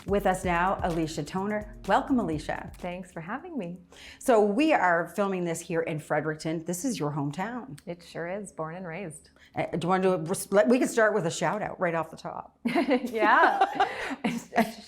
With us now, Alicia Toner. Welcome, Alicia. Thanks for having me. So we are filming this here in Fredericton. This is your hometown. It sure is, born and raised. Do you want to do we can start with a shout out right off the top. Yeah.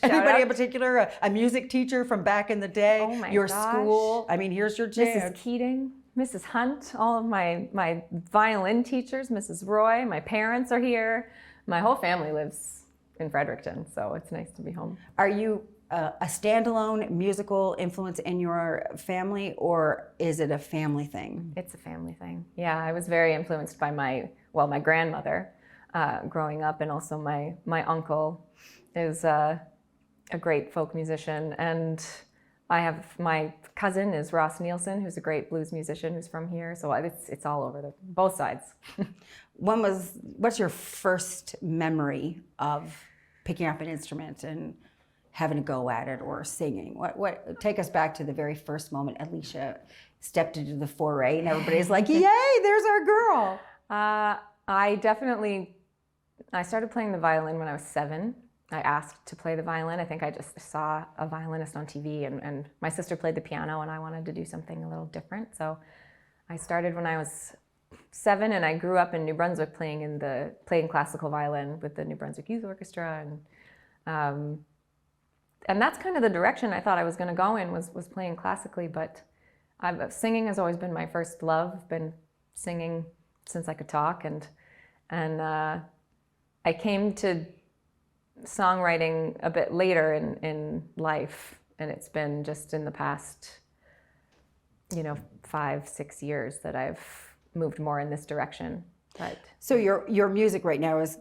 Anybody in particular, a music teacher from back in the day? Oh my your gosh. school? I mean, here's your jam. Mrs. Keating, Mrs. Hunt, all of my violin teachers, Mrs. Roy, my parents are here. My whole family lives in Fredericton, so it's nice to be home. Are you a standalone musical influence in your family, or is it a family thing? It's a family thing. Yeah, I was very influenced by my grandmother growing up, and also my uncle is a great folk musician, and I have my cousin is Ross Nielsen, who's a great blues musician who's from here. So it's all over both sides. What's your first memory of picking up an instrument and having a go at it or singing? What take us back to the very first moment Alicia stepped into the foray and everybody's like, yay, there's our girl. I started playing the violin when I was 7. I asked to play the violin. I think I just saw a violinist on TV, and my sister played the piano, and I wanted to do something a little different. So I started when I was 7, and I grew up in New Brunswick playing classical violin with the New Brunswick Youth Orchestra, and that's kind of the direction I thought I was going to go in, was playing classically. But singing has always been my first love. I've been singing since I could talk, and I came to songwriting a bit later in life, and it's been just in the past 5-6 years that I've moved more in this direction. But so your music right now is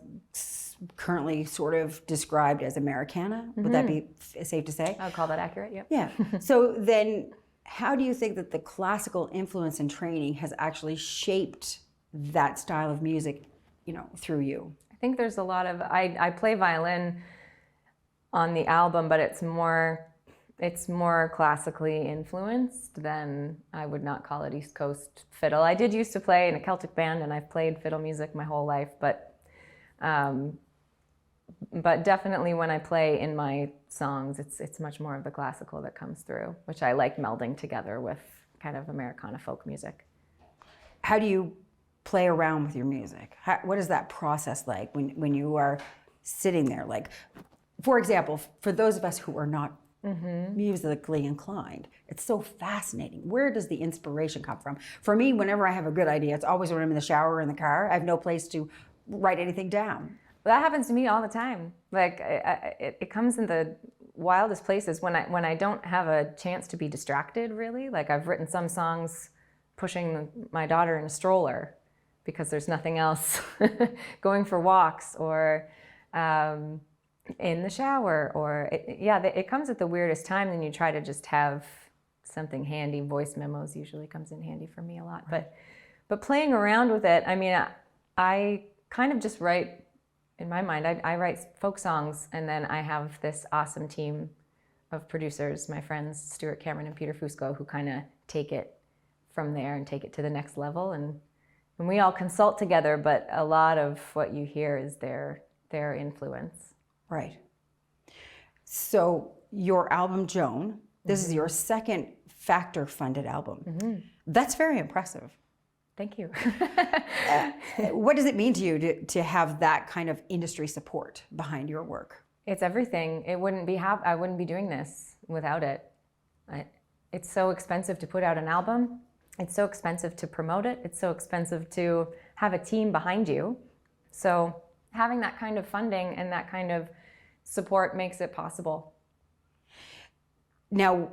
currently sort of described as Americana. Would that be safe to say? I'll call that accurate. Yep. Yeah. So then how do you think that the classical influence and training has actually shaped that style of music, through you? I think there's a lot of, I play violin on the album, but it's more classically influenced than, I would not call it East Coast fiddle. I did used to play in a Celtic band, and I've played fiddle music my whole life, but definitely when I play in my songs, it's much more of the classical that comes through, which I like melding together with kind of Americana folk music. How do you play around with your music? What is that process like when you are sitting there? Like, for example, for those of us who are not musically inclined, it's so fascinating. Where does the inspiration come from? For me, whenever I have a good idea, it's always when I'm in the shower or in the car. I have no place to write anything down. Well, that happens to me all the time. Like it comes in the wildest places when I don't have a chance to be distracted, really. Like, I've written some songs pushing my daughter in a stroller because there's nothing else, going for walks, or in the shower, or it comes at the weirdest time. Then you try to just have something handy. Voice memos usually comes in handy for me a lot. But playing around with it, I mean, I kind of just write, in my mind, I write folk songs, and then I have this awesome team of producers, my friends Stuart Cameron and Peter Fusco, who kind of take it from there and take it to the next level. And we all consult together, but a lot of what you hear is their influence. Right. So your album, Joan, this is your second Factor-funded album. That's very impressive. Thank you. What does it mean to you to have that kind of industry support behind your work? It's everything. I wouldn't be doing this without it. It's so expensive to put out an album. It's so expensive to promote it. It's so expensive to have a team behind you. So having that kind of funding and that kind of support makes it possible. Now,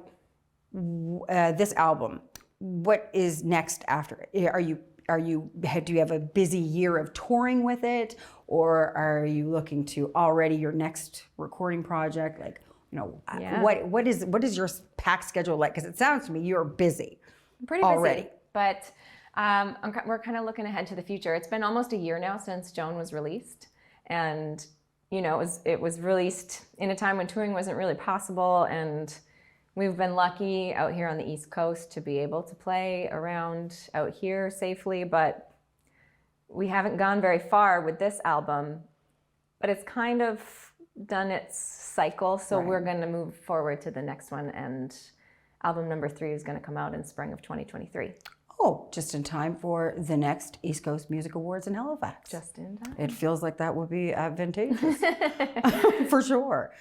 this album, what is next after it? Do you have a busy year of touring with it, or are you looking to already your next recording project? Like, what is your packed schedule like? Because it sounds to me you're busy. Pretty busy already. But we're kind of looking ahead to the future. It's been almost a year now since Joan was released, and it was released in a time when touring wasn't really possible, and we've been lucky out here on the East Coast to be able to play around out here safely, but we haven't gone very far with this album. But it's kind of done its cycle, so Right. we're going to move forward to the next one, and album number 3 is going to come out in spring of 2023. Oh, just in time for the next East Coast Music Awards in Halifax. Just in time. It feels like that would be advantageous, for sure.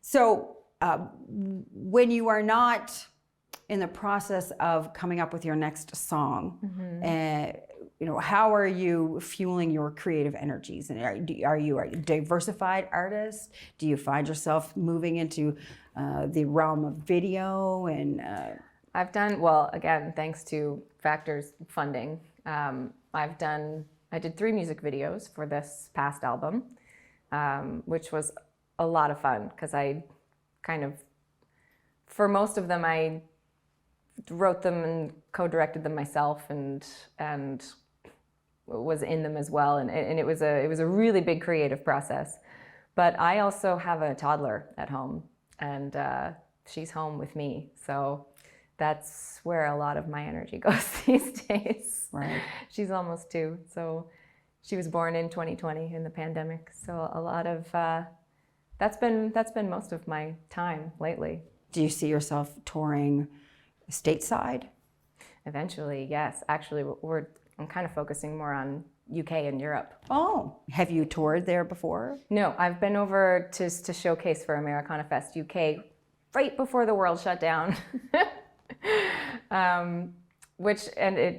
So when you are not in the process of coming up with your next song, how are you fueling your creative energies? And are you a diversified artist? Do you find yourself moving into the realm of video? And I've done, well, again, thanks to Factor's funding, I did 3 music videos for this past album, which was a lot of fun because I kind of, for most of them, I wrote them and co-directed them myself and was in them as well. And it was a really big creative process. But I also have a toddler at home, and she's home with me. So that's where a lot of my energy goes these days. Right. She's almost 2, so she was born in 2020 in the pandemic. So a lot of that's been most of my time lately. do you see yourself touring stateside? Eventually, yes. Actually, I'm kind of focusing more on UK and Europe. Oh, have you toured there before? No, I've been over to showcase for Americana Fest UK right before the world shut down. It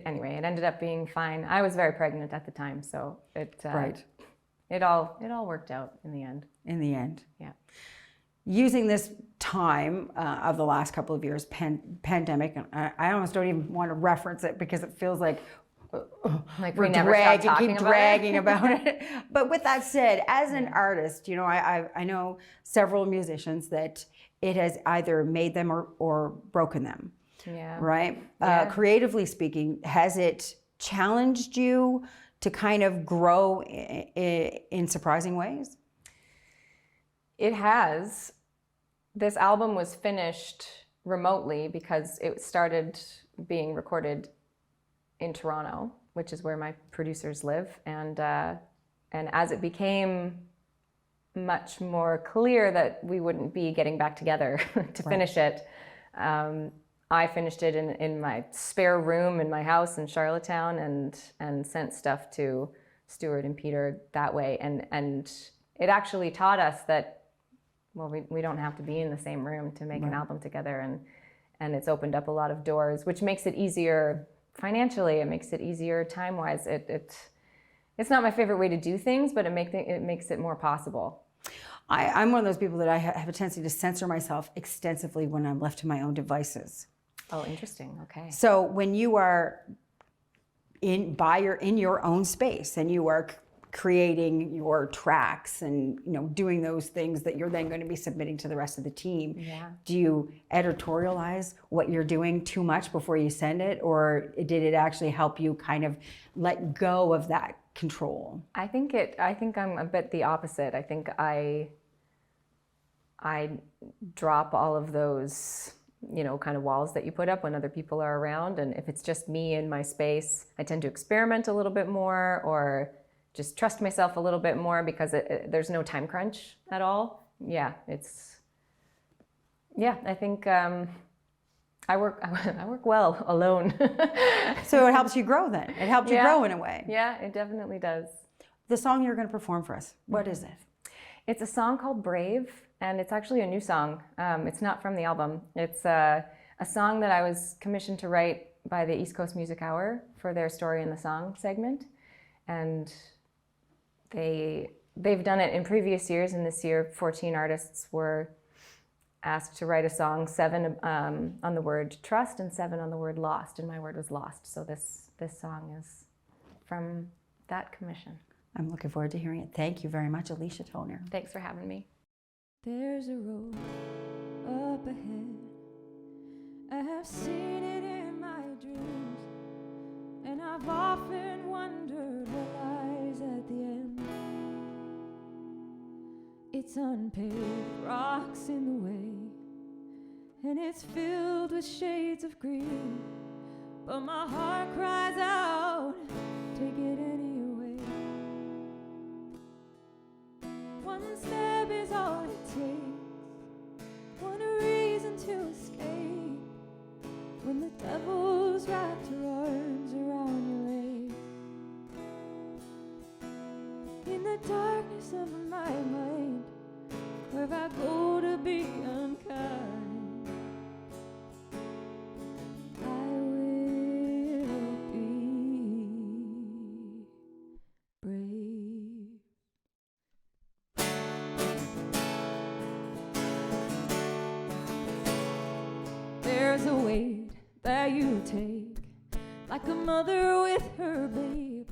ended up being fine. I was very pregnant at the time, so it all worked out in the end. In the end. Yeah. Using this time of the last couple of years, pandemic, and I almost don't even want to reference it because it feels like we never stopped talking keep about dragging it. about it. But with that said, as an artist, I know several musicians that it has either made them or broken them. Yeah. Right? Yeah. Creatively speaking, has it challenged you to kind of grow in surprising ways? It has. This album was finished remotely because it started being recorded in Toronto, which is where my producers live. And as it became much more clear that we wouldn't be getting back together to finish it, I finished it in my spare room in my house in Charlottetown and sent stuff to Stuart and Peter that way. And it actually taught us that, well, we don't have to be in the same room to make an album together. And it's opened up a lot of doors, which makes it easier financially. It makes it easier time-wise. It's not my favorite way to do things, but it makes it more possible. I'm one of those people that I have a tendency to censor myself extensively when I'm left to my own devices. Oh, interesting. Okay. So when you are in your own space and you are creating your tracks and doing those things that you're then going to be submitting to the rest of the team, do you editorialize what you're doing too much before you send it, or did it actually help you kind of let go of that control? I think I'm a bit the opposite. I think I drop all of those kind of walls that you put up when other people are around, and if it's just me in my space, I tend to experiment a little bit more or just trust myself a little bit more because there's no time crunch at all. I think I work well alone. So it helps you grow then. It helped you grow in a way. Yeah, it definitely does. The song you're going to perform for us, what is it? It's a song called Brave, and it's actually a new song. It's not from the album. It's a song that I was commissioned to write by the East Coast Music Hour for their Story in the Song segment. And they've done it in previous years, and this year 14 artists were asked to write a song, 7 on the word trust and 7 on the word lost, and my word was lost. So this song is from that commission. I'm looking forward to hearing it. Thank you very much, Alicia Toner. Thanks for having me. There's a road up ahead. I have seen it in my dreams, and I've often wondered what lies at the end. It's unpaved rocks in the way, and it's filled with shades of green, but my heart cries out, take it anyway. One step is all takes, want a reason to escape when the devil's wrapped her arms around your legs. In the darkness of my mind, where I go to be unkind, I will be brave. There's a weight that you take, like a mother with her babe,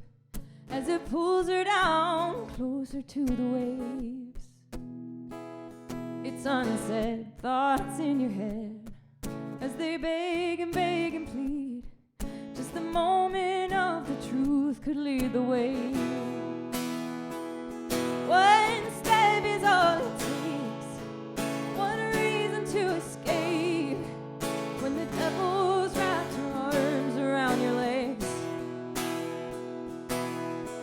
as it pulls her down closer to the waves. It's unsaid thoughts in your head as they beg and plead. Just the moment of the truth could lead the way. One step is all it takes, one reason to escape when the devil's wrapped her arms around your legs.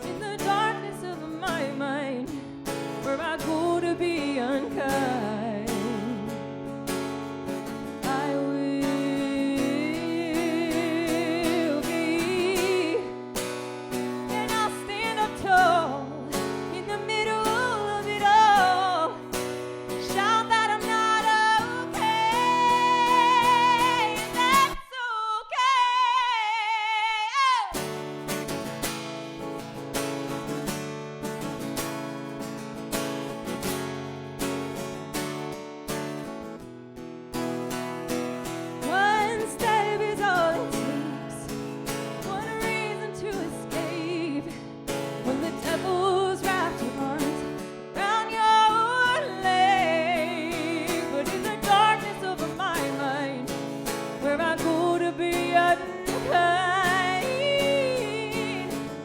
In the darkness of my mind, where I go to be unkind, I will be, and I'll stand up tall in the middle of it all, shout that I'm not okay, and that's okay. One step is all it takes, one reason to escape when the devil's wrapped her arms around your leg. But in the darkness of my mind, where I go to be unkind,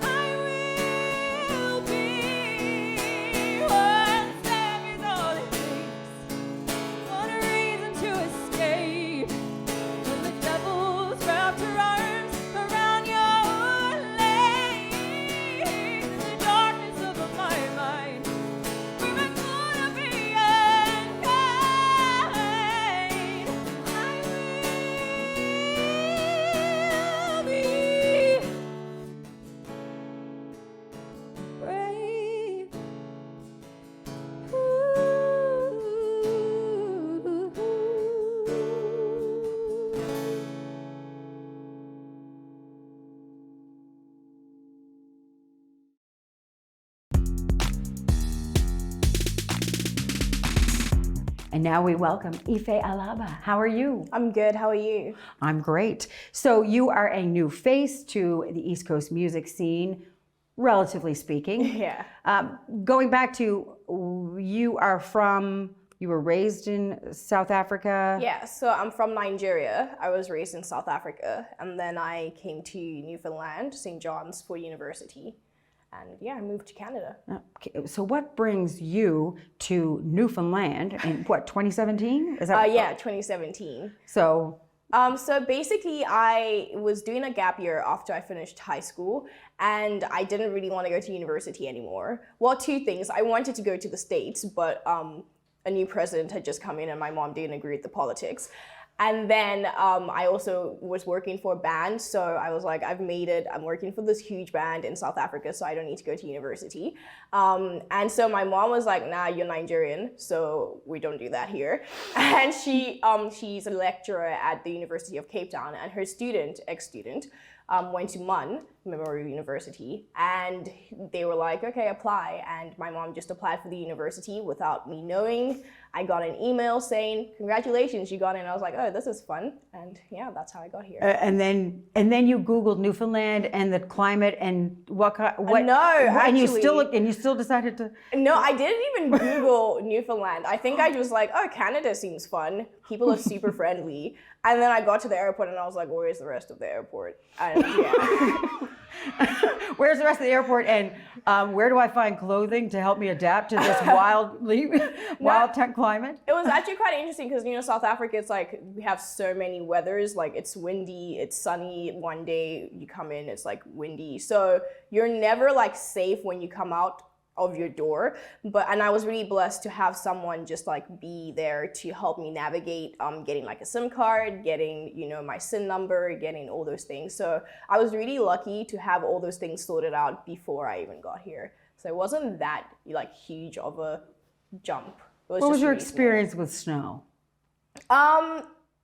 I will be. One step is all it takes, one reason to escape when the devil's wrapped her arms around your legs. In the darkness of my mind, where I'm gonna be unkind, I will be brave. And now we welcome Ife Alaba. How are you? I'm good. How are you? I'm great. So you are a new face to the East Coast music scene, relatively speaking. Yeah. Going back to, you were raised in South Africa? Yeah, so I'm from Nigeria. I was raised in South Africa, and then I came to Newfoundland, St. John's, for university. And yeah, I moved to Canada. Okay, so what brings you to Newfoundland in what, 2017? Is that Yeah, 2017. So So basically, I was doing a gap year after I finished high school, and I didn't really want to go to university anymore. Well, two things. I wanted to go to the States, but a new president had just come in, and my mom didn't agree with the politics. And then I also was working for a band, so I was like, I've made it. I'm working for this huge band in South Africa, so I don't need to go to university. And so my mom was like, nah, you're Nigerian, so we don't do that here. And she's a lecturer at the University of Cape Town, and her ex-student, went to MUN, Memorial University, and they were like, okay, apply. And my mom just applied for the university without me knowing. I got an email saying, congratulations, you got in. I was like, oh, this is fun. And yeah, that's how I got here. and then you Googled Newfoundland and the climate and what No, and you actually- still decided to. No, I didn't even Google Newfoundland. I think I was like, oh, Canada seems fun. People are super friendly. And then I got to the airport and I was like, where's the rest of the airport? And yeah. Where's the rest of the airport, and where do I find clothing to help me adapt to this wild climate? It was actually quite interesting because, South Africa, it's like we have so many weathers. Like it's windy, it's sunny. One day you come in, it's like windy. So you're never like safe when you come out of your door. And I was really blessed to have someone just like be there to help me navigate getting like a SIM card, getting, you know, my SIN number, getting all those things. So I was really lucky to have all those things sorted out before I even got here. So it wasn't that like huge of a jump. What was your experience with snow?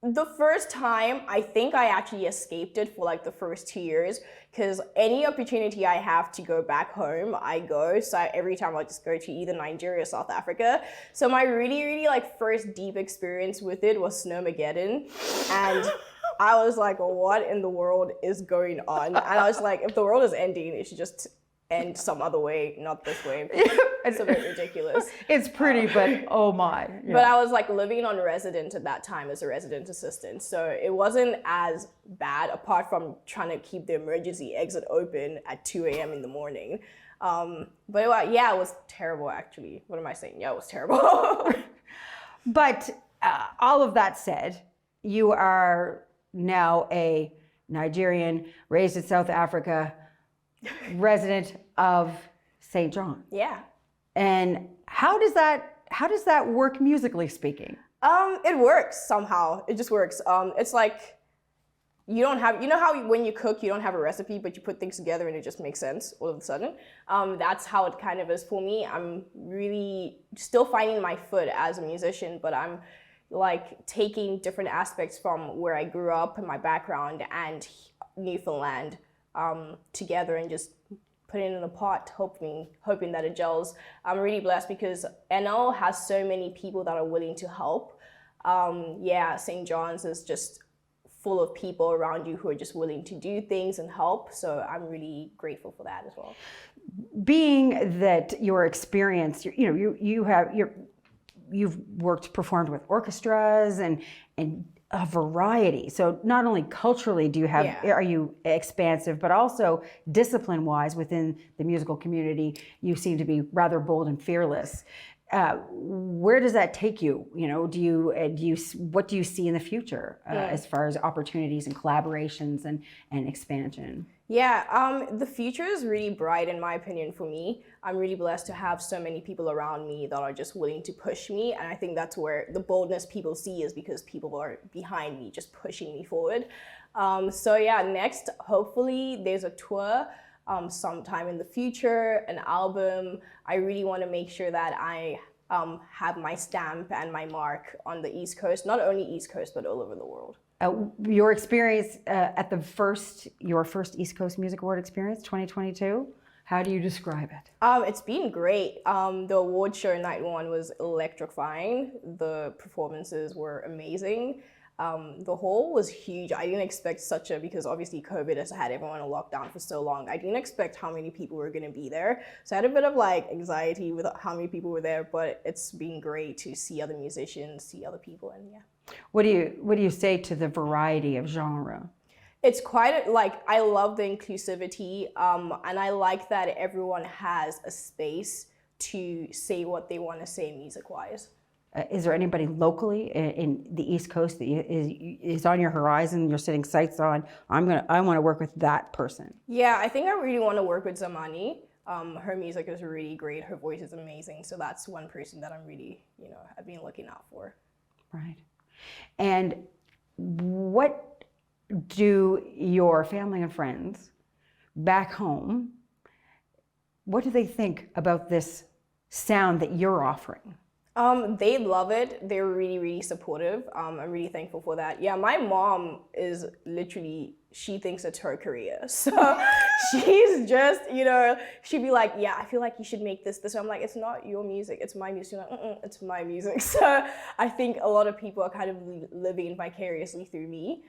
The first time, I think I actually escaped it for like the first 2 years, because any opportunity I have to go back home, I go. So every time I just go to either Nigeria or South Africa. So my really like first deep experience with it was Snowmageddon. And I was like, what in the world is going on? And I was like, if the world is ending, it should just end some other way, not this way. It's a bit ridiculous. It's pretty, but oh my. Yeah. But I was like living on resident at that time as a resident assistant. So it wasn't as bad, apart from trying to keep the emergency exit open at 2 a.m. in the morning. But it was terrible actually. What am I saying? Yeah, it was terrible. But all of that said, you are now a Nigerian, raised in South Africa, resident of St. John. Yeah. And how does that work musically speaking? It works somehow. It just works. It's like you don't have, you know how when you cook you don't have a recipe, but you put things together and it just makes sense all of a sudden. That's how it kind of is for me. I'm really still finding my foot as a musician, but I'm like taking different aspects from where I grew up and my background and Newfoundland together and just putting it in a pot, hoping that it gels. I'm really blessed because NL has so many people that are willing to help. St. John's is just full of people around you who are just willing to do things and help. So I'm really grateful for that as well. Being that your experience, you've performed with orchestras and a variety. So not only culturally are you expansive, but also discipline-wise within the musical community, you seem to be rather bold and fearless. Where does that take you? You know, what do you see in the future as far as opportunities and collaborations and expansion? Yeah, the future is really bright in my opinion for me. I'm really blessed to have so many people around me that are just willing to push me. And I think that's where the boldness people see is because people are behind me, just pushing me forward. Next, hopefully there's a tour sometime in the future, an album. I really want to make sure that I have my stamp and my mark on the East Coast, not only East Coast, but all over the world. Your experience at your first East Coast Music Award experience, 2022, how do you describe it? It's been great. The award show night one was electrifying. The performances were amazing. The hall was huge. I didn't expect because obviously COVID has had everyone in lockdown for so long. I didn't expect how many people were going to be there. So I had a bit of like anxiety with how many people were there, but it's been great to see other musicians, see other people, and yeah. What do you say to the variety of genre? It's quite I love the inclusivity, and I like that everyone has a space to say what they want to say music-wise. Is there anybody locally in the East Coast that is on your horizon? You're setting sights on. I want to work with that person. Yeah, I think I really want to work with Zamani. Her music is really great. Her voice is amazing. So that's one person that I'm really, I've been looking out for. Right. And what do your family and friends back home, what do they think about this sound that you're offering? They love it. They're really, really supportive. I'm really thankful for that. Yeah, my mom is literally, she thinks it's her career. So she's just, she'd be like, yeah, I feel like you should make this. So I'm like, it's not your music, it's my music. She's like, it's my music. So I think a lot of people are kind of living vicariously through me,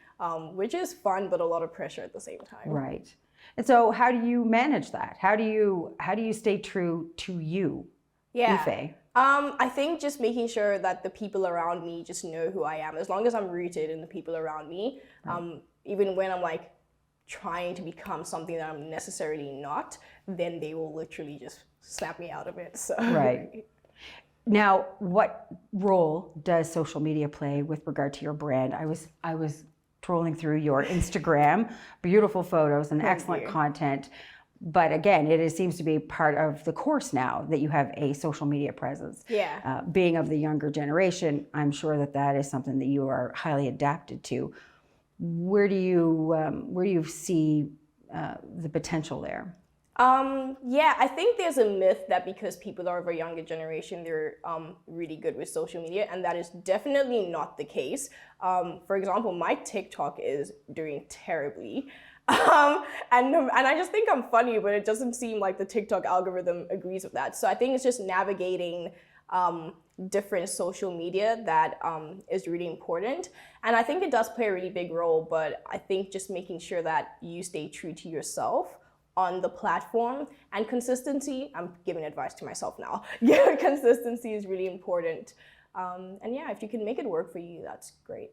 which is fun, but a lot of pressure at the same time. Right. And so how do you manage that? How do you stay true to you, Ife? I think just making sure that the people around me just know who I am. As long as I'm rooted in the people around me, even when I'm like trying to become something that I'm necessarily not, then they will literally just snap me out of it. So. Right. Now, what role does social media play with regard to your brand? I was trolling through your Instagram, beautiful photos and excellent content. But again, seems to be part of the course now that you have a social media presence. Yeah. Being of the younger generation, I'm sure that is something that you are highly adapted to. Where do you see the potential there? Yeah, I think there's a myth that because people are of a younger generation, they're really good with social media, and that is definitely not the case. For example, my TikTok is doing terribly. And I just think I'm funny, but it doesn't seem like the TikTok algorithm agrees with that. So I think it's just navigating different social media that is really important. And I think it does play a really big role, but I think just making sure that you stay true to yourself on the platform, and consistency, I'm giving advice to myself now. Yeah, consistency is really important. And yeah, if you can make it work for you, that's great.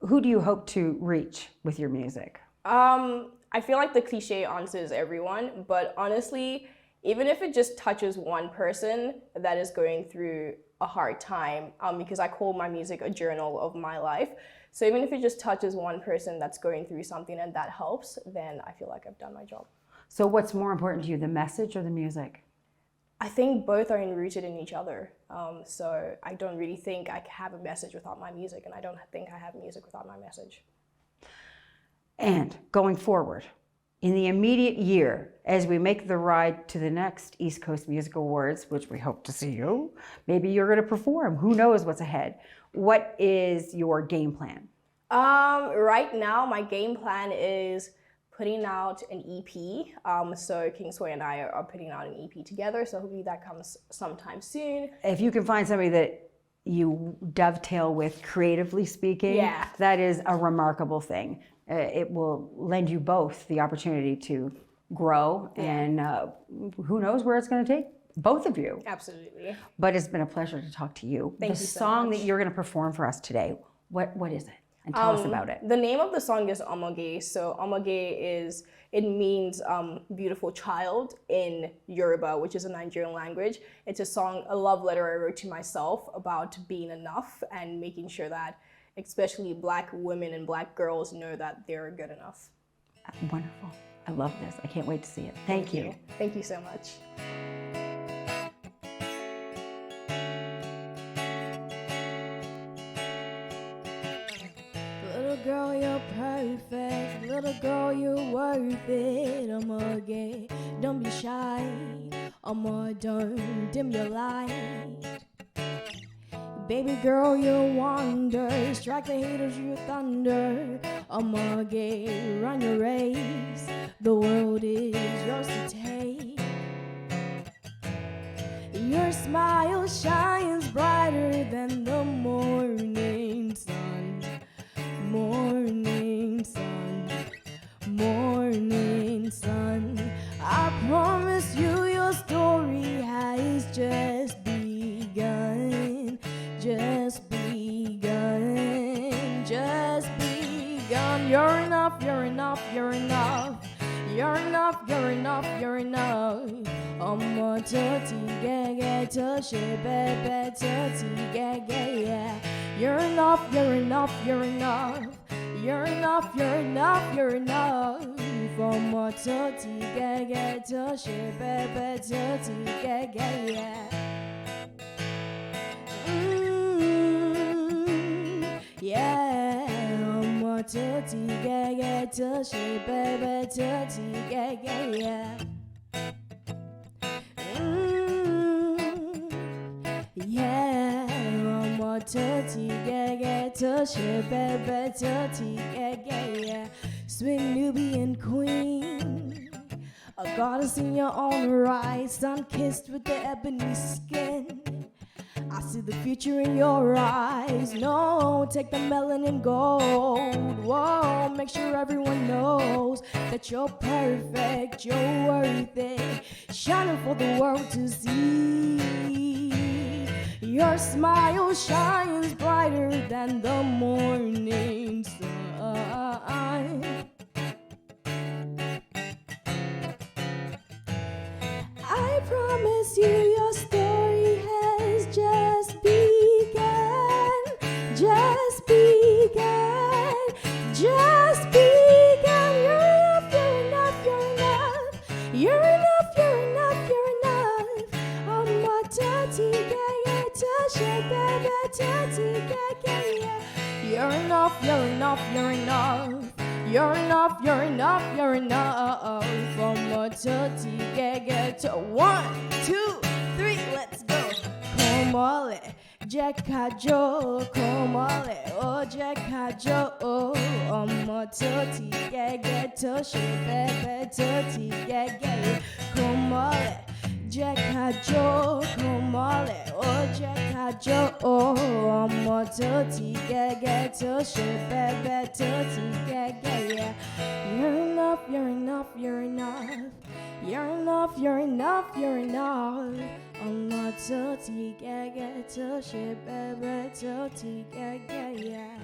Who do you hope to reach with your music? I feel like the cliche answer is everyone, but honestly, even if it just touches one person that is going through a hard time, because I call my music a journal of my life. So even if it just touches one person that's going through something and that helps, then I feel like I've done my job. So what's more important to you, the message or the music? I think both are rooted in each other. So I don't really think I have a message without my music, and I don't think I have music without my message. And going forward, in the immediate year, as we make the ride to the next East Coast Music Awards, which we hope to see you, maybe you're going to perform. Who knows what's ahead? What is your game plan? Right now, my game plan is putting out an EP. So Kingsway and I are putting out an EP together. So hopefully that comes sometime soon. If you can find somebody that you dovetail with, creatively speaking, Yeah. that is a remarkable thing. It will lend you both the opportunity to grow, and who knows where it's going to take both of you. Absolutely. But it's been a pleasure to talk to you. Thank the you so song much. that you're going to perform for us today, what is it? And tell us about it. The name of the song is Omoge. So Omoge means beautiful child in Yoruba, which is a Nigerian language. It's a love letter I wrote to myself about being enough and making sure that especially Black women and Black girls know that they're good enough. Wonderful. I love this. I can't wait to see it. Thank you. Thank you so much. Little girl, you're perfect. Little girl, you're worth it. Omoge, don't be shy. Don't dim your light. Baby girl, you're wonder. Strike the haters, you're thunder. Omoge, run your race. The world is yours to take. Your smile shines brighter than the morning sun. Morning sun, morning sun. I promise you your story has just begun. Just begun, just begun. You're enough, you're enough, you're enough. You're enough, you're enough, you're enough. Omo toti gege toshe bebe toti gege yeah. You're enough, you're enough, you're enough. You're enough, you're enough, you're enough. Omo toti gege toshe bebe toti gege yeah. Yeah, omo toti gege toshe bebe toti gege yeah. Yeah, omo toti gege toshe bebe toti gege yeah. Sweet Nubian queen, a goddess in your own right, sun-kissed with the ebony skin. I see the future in your eyes. No, take the melanin gold. Whoa, make sure everyone knows that you're perfect, you're worth it, shining for the world to see. Your smile shines brighter than the morning sun. I promise you your story has just begun. Just begun. Just begun. You're enough, you're enough, you're enough. dirty, yeah, touch it, baby, dirty, yeah. You're enough, you're enough, you're enough. You're enough, you're enough, you're enough. From a dirty, yeah, to 1, 2, 3, let's go. Come on, Jackajo, come on, oh Jackajo, oh, I'm a dirty, yeah, touch it, baby, dirty, yeah. Come on, Jackajo, come on, oh Jackajo, oh, I'm a dirty, yeah, touch it, baby, dirty, yeah. You're enough, you're enough, you're enough. You're enough, you're enough, you're enough. I'm not dirty, yeah, touch it, baby, dirty, yeah.